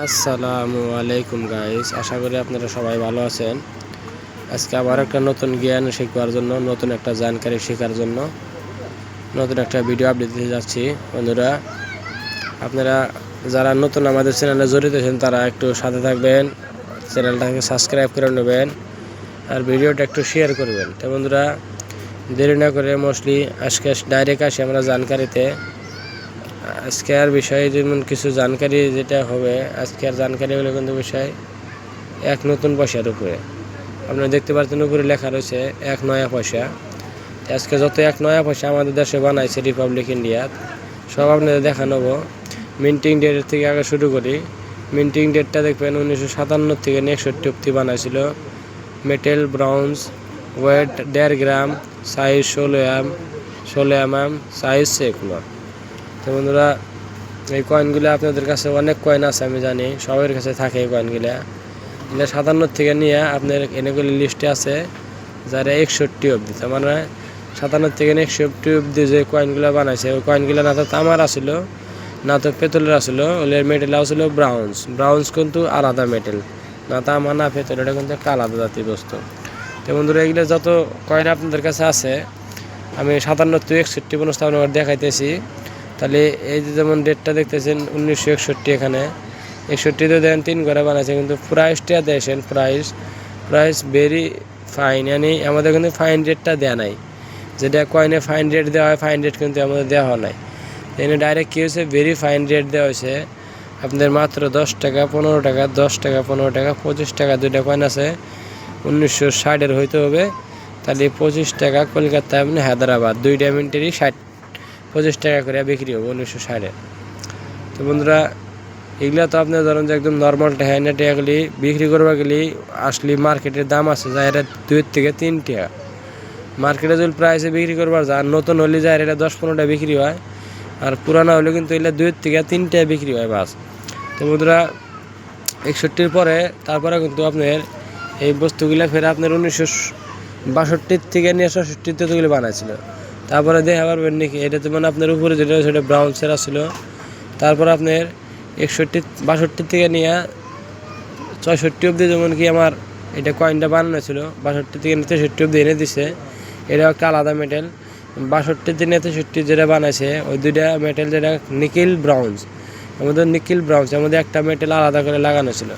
আসসালামু আলাইকুম গাইস, আশা করি আপনারা সবাই ভালো আছেন। আজকে আবার একটা নতুন জ্ঞান শেখার জন্য, নতুন একটা জানকারি শেখার জন্য নতুন একটা ভিডিও আপডেট দিতে যাচ্ছি। বন্ধুরা, আপনারা যারা নতুন আমাদের চ্যানেলে জড়িত আছেন তারা একটু সাথে থাকবেন, চ্যানেলটাকে সাবস্ক্রাইব করে নেবেন আর ভিডিওটা একটু শেয়ার করবেন। তো বন্ধুরা, দেরি না করে মোস্টলি আজকে ডাইরেক্ট আসি আমরা জানকারিতে। আজকের বিষয়ে যেমন কিছু জানকারি যেটা হবে, আজকের জানকারি হলো কিন্তু বিষয় এক নতুন পয়সার উপরে। আপনারা দেখতে পাচ্ছেন উপরে লেখা রয়েছে 1 নয়া পয়সা। আজকে যত 1 নয়া পয়সা আমাদের দেশে বানাইছে রিপাবলিক ইন্ডিয়া, সব আপনাদের দেখা নেব। মিন্টিং ডেটের থেকে আগে শুরু করি। মিন্টিং ডেটটা দেখবেন 1957 থেকে 61 অব্দি বানাইছিল। মেটেল ব্রাউন্স, ওয়েট 1.5 গ্রাম, সাইজ 16 mm, সাইজ সেকুলার। তো বন্ধুরা, এই কয়েনগুলো আপনাদের কাছে অনেক কয়েন আছে, আমি জানি সবার কাছে থাকে এই কয়েনগুলো। 57 থেকে নিয়ে আপনার এনেগুলি লিস্টে আছে যারা 61 অব্দি, তার মানে 57 থেকে 61 অব্দি যে কয়েনগুলো বানাইছে, ওই কয়েনগুলো না তো তামার আসলো, না তো পেতলের আসলো, ওদের মেটেল আসলো ব্রাউন্স কিন্তু আলাদা মেটেল, না তামা না পেতল, এটা কিন্তু একটা আলাদা জাতীয় বস্তু। তো বন্ধুরা, এগুলো যত কয়েন আপনাদের কাছে আছে আমি 57 থেকে 61 পর্যন্ত দেখাইতেছি। তাহলে এই যে যেমন ডেটটা দেখতেছেন 1961, এখানে 61তে দেন 3 ঘরে বানাইছে, কিন্তু প্রাইসটা দেখেন, প্রাইস ভেরি ফাইন, মানে আমাদের কিন্তু ফাইন রেটটা দেওয়া নাই। যেটা কয়েনে ফাইন রেট দেওয়া হয়, ফাইন রেট কিন্তু আমাদের দেওয়া হয় নাই। এখানে ডাইরেক্ট কী হয়েছে, ভেরি ফাইন রেট দেওয়া হয়েছে আপনাদের মাত্র 10 টাকা, 15 টাকা, 10 টাকা, 15 টাকা, 25 টাকা। দুইটা কয়েন আছে 1960-এর হইতে হবে। তাহলে 25 টাকা কলকাতা এবং হায়দ্রাবাদ, দুইটা মিনিটেরই 25 টাকা করে বিক্রি হবে 1960-এ। তো বন্ধুরা, এগুলো তো আপনার ধরেন যে একদম নর্মাল টাকা টাকাগুলি বিক্রি করবা গেলে আসলে মার্কেটের দাম আছে যা এটা 2 থেকে 3 টাকা। মার্কেটে যদি প্রাইসে বিক্রি করবার যা নতুন হলে যায় এটা 10-15 টাকা বিক্রি হয়, আর পুরানো হলে কিন্তু এগুলো 2 থেকে 3 টাকা বিক্রি হয় বাস। তো বন্ধুরা, 61-র পরে তারপরে কিন্তু আপনার এই বস্তুগুলো ফের আপনার 1962 থেকে 1966-তে তোগুলো বানাইছিল। তারপরে দেখা পারবেন নাকি এটা তো মানে আপনার উপরে যেটা সেটা ব্রাউন্সের ছিল। তারপর আপনার 62 থেকে নিয়ে 64 অব্দি যেমন কি আমার এটা কয়েনটা বানানো ছিল, 62 থেকে 63 অব্দি এনে দিছে। এটা একটা আলাদা মেটেল। 62 থেকে 63 যেটা বানাইছে ওই দুইটা মেটেল, যেটা নিকেল ব্রাউন্স, আমাদের একটা মেটেল আলাদা করে লাগানো ছিল।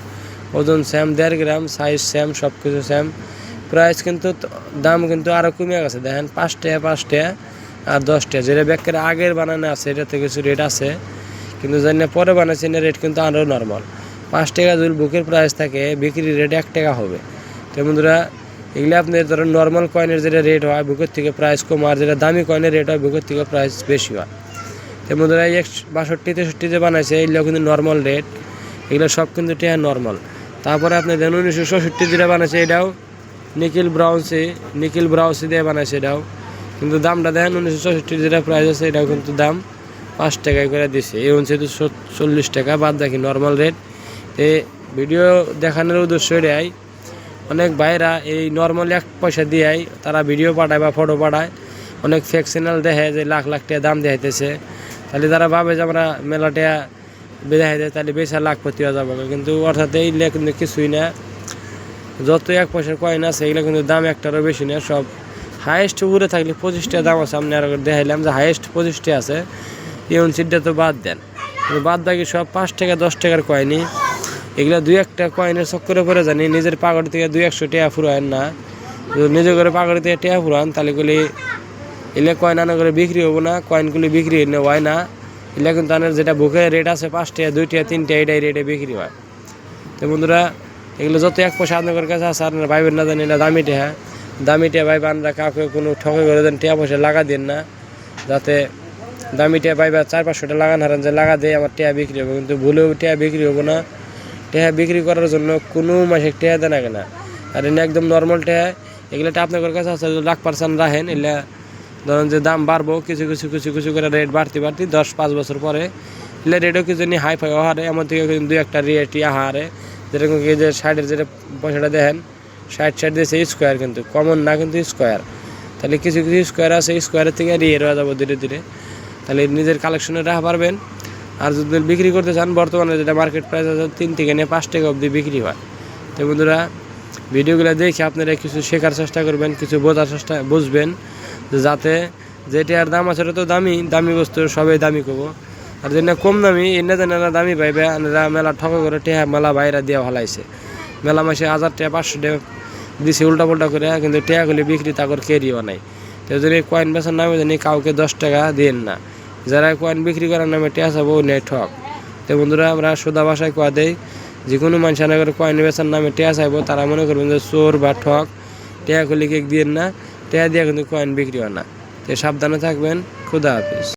ওজন সেম, 1.5 গ্রাম, সাইজ সেম, সব কিছু সেম। প্রাইস কিন্তু দাম কিন্তু আরও কমে গেছে, দেখেন 5 টাকা আর 10 টাকা। যেটা ব্যাগের আগের বানানো আছে এটাতে কিছু রেট আছে, কিন্তু জানি পরে বানাইছে না রেট কিন্তু আরও নর্মাল। 5 টাকা যদি বুকের প্রাইস থাকে, বিক্রি রেট 1 টাকা হবে। তো বন্ধুরা, এগুলো আপনার ধরেন নর্মাল কয়েনের যেটা রেট হয় বুকের থেকে প্রাইস কম, আর যেটা দামি কয়েনের রেট হয় বুকের থেকে প্রাইস বেশি হয়। তো বন্ধুরা, এই 62-63 যে বানাইছে এগুলো কিন্তু নর্মাল রেট, এগুলো সব কিন্তু টাকা নর্মাল। তারপরে আপনি দেন 1966 যেটা বানাইছে এটাও নিকেল ব্রাউন্সি দিয়ে বানাইছে, এটাও কিন্তু দামটা দেখেন 1966 যেটা প্রাইস আছে এটাও কিন্তু দাম 5 টাকায় করে দিছে। এই হচ্ছে 40 টাকা, বাদ দেখি নর্মাল রেট। তো ভিডিও দেখানোর উদ্দেশ্য এটাই, অনেক ভাইরা এই নর্মাল 1 পয়সা দিয়েই তারা ভিডিও পাঠায় বা ফটো পাঠায়, অনেক ফেক চ্যানেল দেখে যে লাখ লাখ টাকা দাম দেখাইতেছে। তাহলে তারা ভাবে যে আমরা মেলা টাকা দেখাই দেয়, তাহলে বেশি লাখপতি হয়ে যাবো, কিন্তু অর্থাৎ এইগুলো কিন্তু কিছুই না। যত 1 পয়সার কয়েন আছে এগুলো কিন্তু দাম একটারও বেশি না। সব হাইয়েস্ট উপরে থাকলে 25 টাকা দাম আছে। আপনি আর দেখাইলাম যে হাইয়েস্ট 25 টাকা আছে, ইউন সিটটা তো বাদ দেন, কিন্তু বাদ বাকি সব 5 টাকা 10 টাকার কয়েনই। এগুলো 2-1টা কয়েনের চক্করে পরে জানি, নিজের পাগড়ি থেকে 200-100 টাকা ফুরায়েন না। যদি নিজে করে পাগড়ি থেকে টাকা ফুরান তাহলে গুলি এগুলো কয়েন আনা করে বিক্রি হবো না, কয়েনগুলি বিক্রি হয় না। এগুলো কিন্তু আনার যেটা বুকের রেট আছে 5 টাকা, 2 টাকা, 3 টাকা, এটাই রেটে বিক্রি হয়। তো বন্ধুরা, এগুলো যত 1 পয়সা আপনাদের কাছে আছে আপনারা ভাইবেন না জানি, এটা দামি টাকা ভাইবা, আমরা কাউকে কোনো ঠকে করে দেন, টাকা পয়সা লাগা দেন না, যাতে দামি টাকা ভাইবা 400-500 টাকা লাগান হারান যে লাগা দিয়ে আমার টাকা বিক্রি হবে, কিন্তু ভুলেও টাকা বিক্রি হবো না। টাকা বিক্রি করার জন্য কোনো মাসে টাকা দেন আগে না, আর এনে একদম নর্মাল টাকা। এগুলোটা আপনাদের কাছে আছে 1,00,000% রাখেন, এগুলা ধরেন যে দাম বাড়বো কিছু করে রেট বাড়তি 10-5 বছর পরে এগুলো রেটও কিছু নিয়ে হাই ফাই হারে, এমন থেকে 2-1টা রেট হারে। যেরকম কি যে 60-এর যেটা পয়সাটা দেখেন 60 দিয়েছে স্কোয়ার, কিন্তু কমন না, কিন্তু স্কোয়ার। তাহলে কিছু স্কোয়ার আছে, স্কোয়ারের থেকে রিয়ের হয়ে যাবো ধীরে ধীরে। তাহলে নিজের কালেকশনে রাখা পারবেন। আর যদি বিক্রি করতে চান বর্তমানে যেটা মার্কেট প্রাইস আছে 3 থেকে নিয়ে 5 টাকা অবধি বিক্রি হয়। তো বন্ধুরা ভিডিওগুলো দেখে আপনারা কিছু শেখার চেষ্টা করবেন, কিছু বুঝবেন, যাতে যেটার দাম আছে ওটা তো দামি বস্তু সবাই দামি করবো, আর যেটা কম দামি এনে যেন দামি পাইবে এনারা মেলা ঠকা করে টেহা মেলা বাইরা দিয়ে ভালাইছে। মেলা মাসে 1000 টাকা 500 টাকা দিছে উল্টা পাল্টা করে, কিন্তু টেহাগুলি বিক্রি তাকর কেরিও নাই। তো যদি কয়েন বেচার নামে জানি কাউকে 10 টাকা দিন না, যারা কয়েন বিক্রি করার নামে টেহা চাবো নেই ঠক। তো বন্ধুরা আমরা সোজা ভাষায় কোয়া দেই, যে কোনো মানুষ না করে কয়েন বেচার নামে টেহা চাইবো তারা মনে করবেন যে চোর বা ঠক, টেহা খুলি কেক দিন না, টেহা দিয়ে কিন্তু কয়েন বিক্রি হয় না। তো সাবধানে থাকবেন। খুদা হাফেজ।